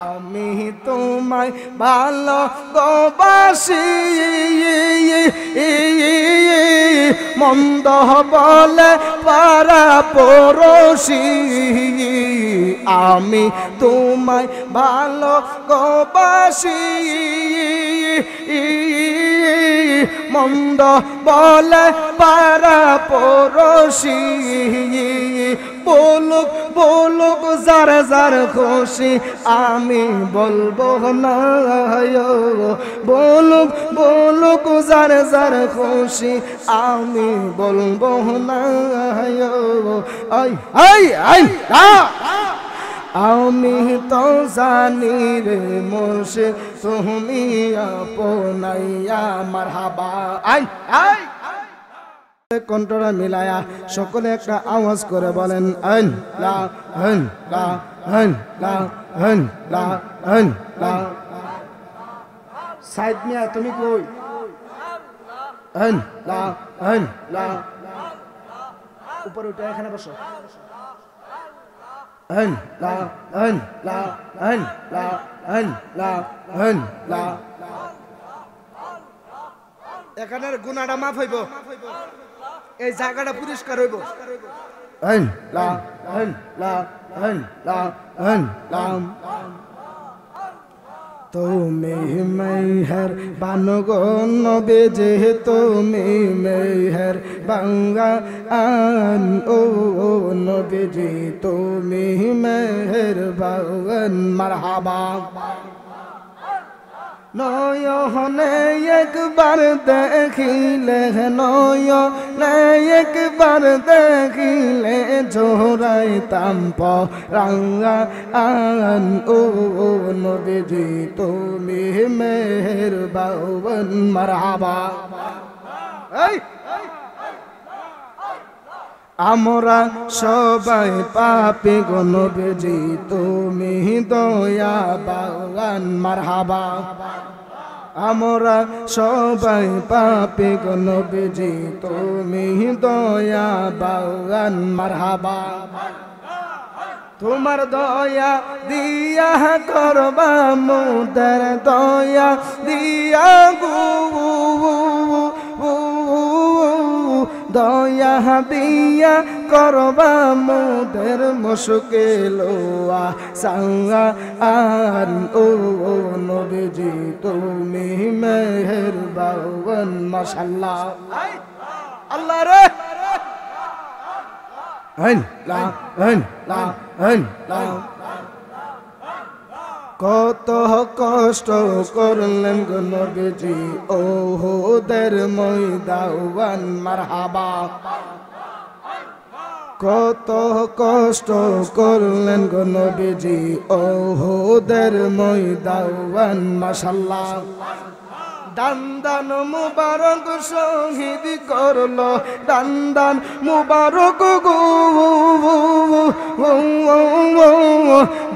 আমি তোমায় ভালোবাসি মন্দ বলে পরশি আমি তোমায় ভালোবাসি মন্দ বলে পরশি বলুক বলুক যার যার খুশি আমি বলবো না বলুক বলুক যার যার খুশি আমি বলবো না আই আই আই আমি তো জানি রে মুর্শিদ তুমি আপনাইয়া মারহাবা আই আই কণ্ঠটা মিলায়া সকলে একটা আওয়াজ করে বলেন আন লা হন লা হন লা হন লা হন লা সাইদ মিয়া তুমি কই হন লা হন লা উপরে উঠে এখানে বসো হন লা হন লা হন লা হন লা হন লা এখানের গুনাহটা মাফ হইব এই জায়গাটা পরিষ্কার হইব হন লা হন লা হন লা হন লা তুমি মেহের বানগো নবে যে তুমি মেহের বাঙ্গা আন ও নবে যে তুমি মেহের বাগান মারহাবা নয়নে একবার দেখিলে নয়নে একবার দেখিলে জোড়াইতাম পরাঙ্গা আন ও নবীজি তুমি মেহের বাগান মারহাবা আমরা সবাই পাপী গো নবীজি তুমি দয়া বাগান মারহাবা আমরা সবাই পাপী গো নবীজি তুমি দয়া বাগান মারহাবা তোমার দয়া দিয়া করবা মোদের দয়া দিয়া গো দয়া দিয়া করবা মোদের মুশকিল সাঙ্গা আন ও নবীজি তুমি মেহের বাগান মাশাআল্লাহ আল্লাহ রে হন লা হন লা হন লা কত কষ্ট করলেন গো নবীজি ওহুদের ময়দান মারহাবা কত কষ্ট করলেন গো নবীজি ওহুদের ময়দান মাশাআল্লাহ দান দান মুবারক শহীদ করলো দান দান মুবারক গো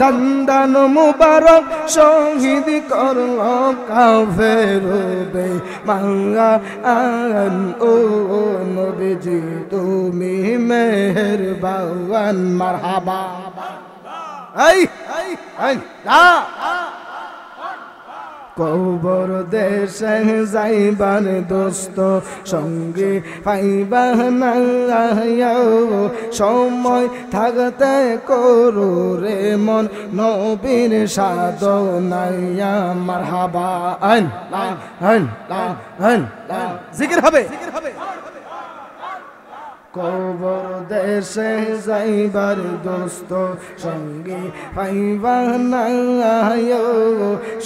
দান দান মুবারক শহীদ করলো কাফের বে মাঙ্গা আন ও নবীজি তুমি মেহের বাগান মারহাবা এই এই না কবর দেশে যাইবার দোস্ত সঙ্গে পাইবা না সময় থাকতে করো রে মন নবীর সাধনায়া মারহাবা আন লা হন লা হন লা জিকির হবে কবর দেশে যাইবার দোস্ত সঙ্গে পাইবা না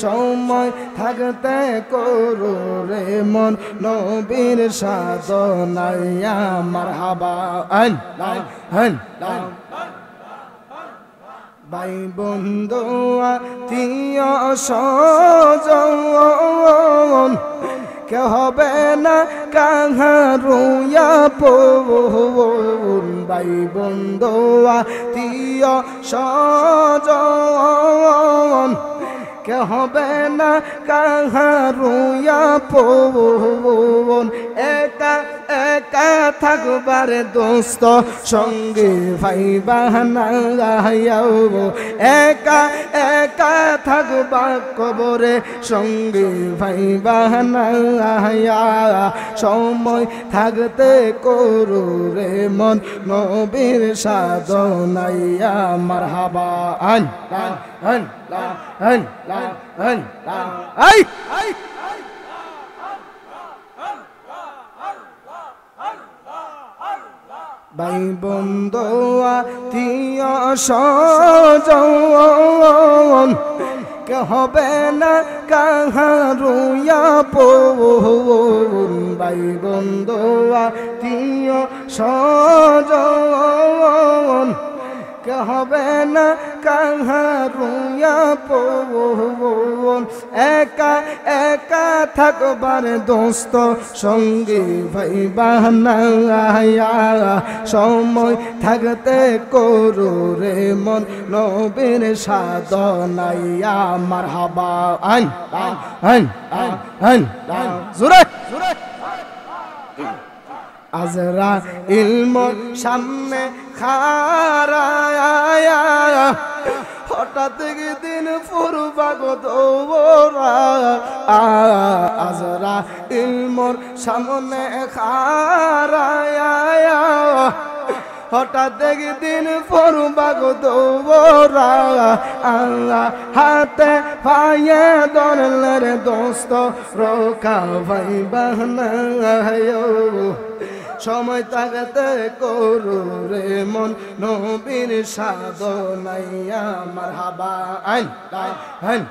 সময় থাকতে করো রে মন নবীর সাধনায়া মারহাবা আন লা হন লা ভাই বন্ধু আত্মীয় স্বজন কে হবে না কাহারুয়া পন ভাই বন্ধু আত্মীয় স্বজন কে হবে না কাহারুয়া পবন একা একা থাকবার দোস্ত সঙ্গে ভাইবা না একা একা থাকবা কবরে সঙ্গে ভাইবা না সময় থাকতে করু রে মন নবীর সাধনাইয়া মারহাবা আন আন আন আন আই ভাই বন্ধু আত্মীয় স্বজন কে হবে না কাহারুয়া পবন ভাই বন্ধু আত্মীয় স্বজন কে হবে না কাহারুয়া পবন একা একা থাকবার দোস্ত সঙ্গে ভাইবা না সময় থাকতে করু রে মন নবীর সাধনাইয়া মারহাবা আন আন আন আন জোরে জোরে আজরা ইলমর সামনে খারায়া হঠাৎ দিন ফুরবাগ দৌড়া আজরা ইলমর সামনে খারায়া হঠাৎ দিন ফুরবাগ দৌড়া আল্লাহ হাতে পায়ে ধরলের দোস্ত রোকা ভাই বাহনা সময় থাকতে করু রে মন নবীর সাধনাইয়া মারহাবা আন আন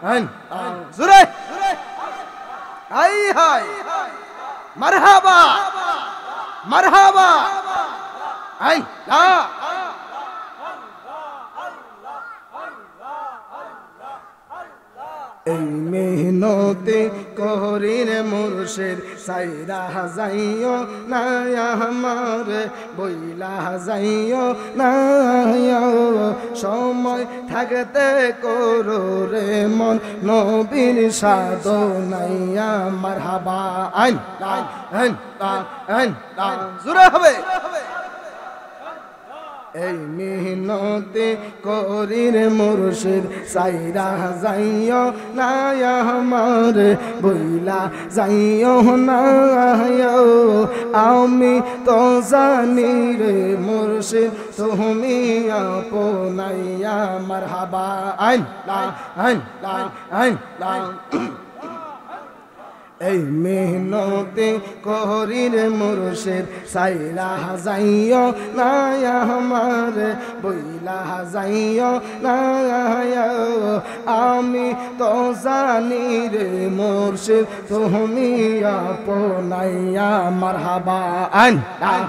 আন আন জোরে আই হাই মারহাবা মারহাবা আই লা এই মেহনতে করির মুর্শিদ সাইরা যাইও না আমার বইলা যাইও না সময় থাকতে করো রে মন নবীর সাধনাইয়া মারহাবা আন আন আন আন জোরে হবে এই মেহনতে করির মুর্শিদ সাইরা যাইও না আমার বইলা যাইও না আমি তো জানি রে মুর্শিদ তুমি আপনাইয়া মারহাবা আন আন আন আন এই মেহনতে করির মুর্শিদ সাইরা যাইও না আমার বইলা যাইও না আমি তো জানি রে মুর্শিদ তুমি আপনাইয়া মারহাবা আন আন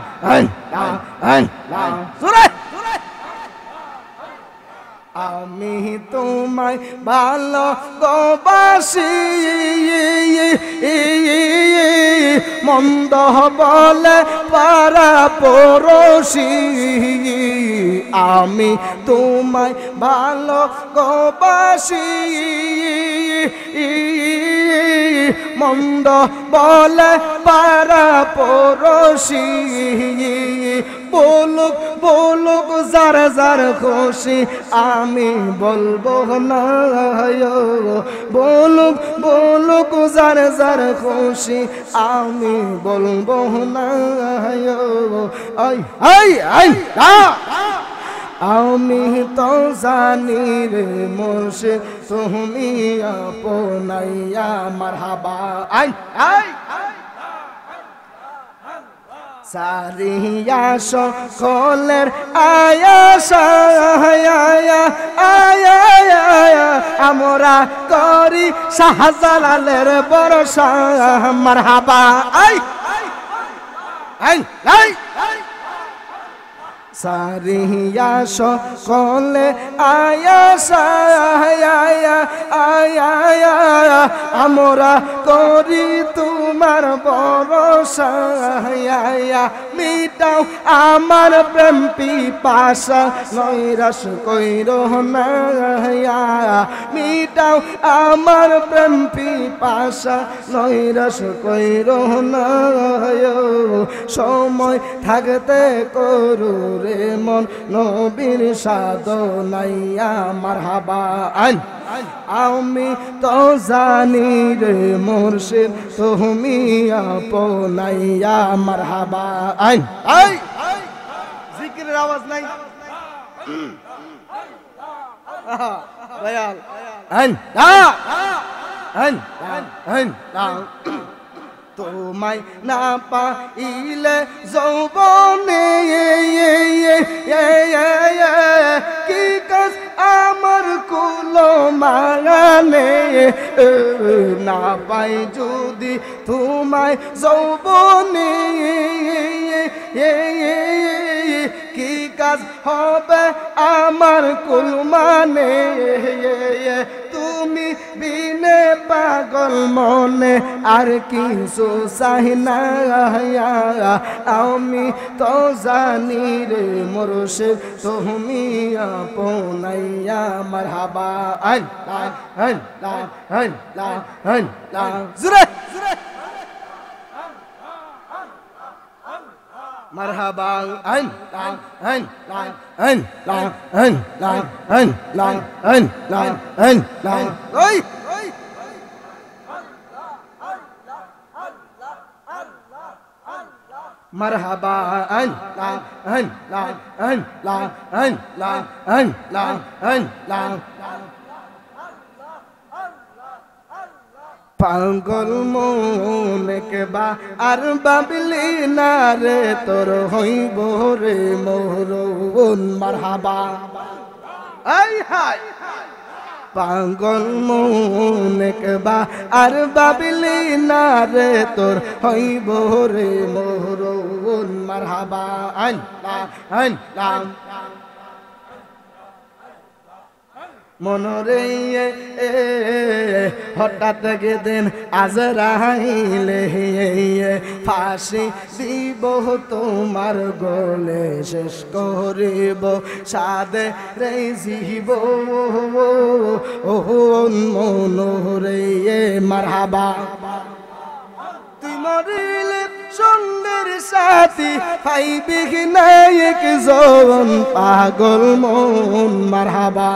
আন আন জোরে আমি তোমায় ভালোবাসি মন্দ বলে পারা পড়োশি আমি তোমায় ভালোবাসি মন্দ বলে পারা পড়োশি বলুক বলুক যার যার খুশি আমি বলবো না বলুক বলুক যার যার খুশি আমি বলবো না আই আই আই আমি তো জানি রে মুর্শিদ তুমি আপনাইয়া মারহাবা আই আই সারিয়া সকলের আয়াসা আমরা করি শাহজালালের বরসা মারহাবা আই আই আই সারিয়া সকলে আয়াসা আমরা করি তুমি তোমার ভরসা মিটাও আমার প্রেম পিপাসা নৈরাশ কইরো না মিটাও আমার প্রেম পিপাসা নৈরাশ কইরো না সময় থাকতে করু রে মন নবীর সাধনাইয়া মারহাবা আমি তো জানি রে মুর্শিদ তুমি আপনাইয়া মারহাবা জিকিরের আওয়াজ নাই দয়াল তোমায় না পাইলে যৌবনে কি কাজ আমার কুলো মাগানে না পাই যদি তোমায় যৌবনে কি কাজ হবে আমার কুল মানে তুমি বিনে পাগল মনে আর কিছু চাই না আমি তো জানি রে মুর্শিদ তুমি আপনাইয়া মারহাবা জুরে مرحبا مرحبا পাগল মনে বা আর বাবলি না রে তোর হইব রে মোহরুন মারহাবা আই হাই পাগল মনে বা আর বাবলি না রে তোর হইব রে মোহরুন মারহাবা মনরে হঠাৎ গেদিন আজরাইলে ফাঁসি দিব তোমার গলে শেষ করিব সাদে রে জীব মনরে মারহাবা তুই মরিলে সঙ্গের সাথী পাইবি নায়ক জন পাগল মন মারহাবা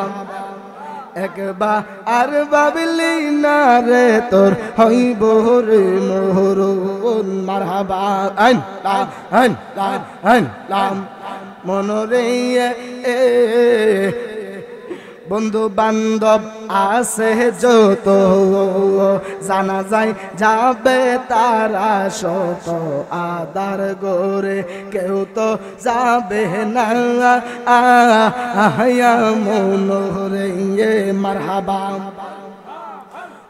একবার আর বাবলি না রে তোর হইব রে মোহরুন মারহাবা মনরে বন্ধু বান্ধব আছে যত জানা যায় যাবে তারা শত আদার গোরে কেউ তো যাবে না আয়া মনোরে মারহাবা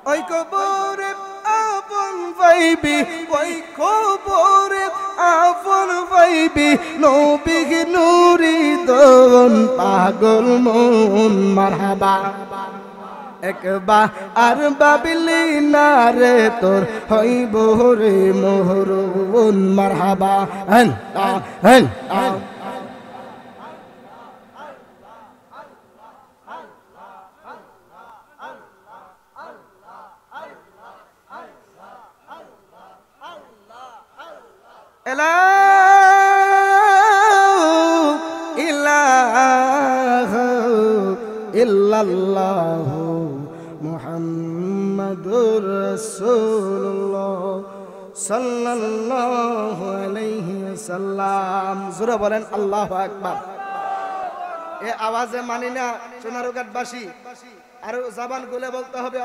ওই কবরে আপন পাইবি ওই কবরে আপন পাইবি নবী নুরি দন পাগল মন মারহাবা একবার আর বাবলি না রে তোর হইব রে মোহরুন মারহাবা ইল্লাল্লাহু মুহাম্মাদুর রাসূলুল্লাহ সাল্লাল্লাহু আলাইহি ওয়াসাল্লাম জোরে বলেন আল্লাহু আকবার এ আওয়াজে মানি না সোনারুঘাটবাসী আর জবান খুলে বলতে হবে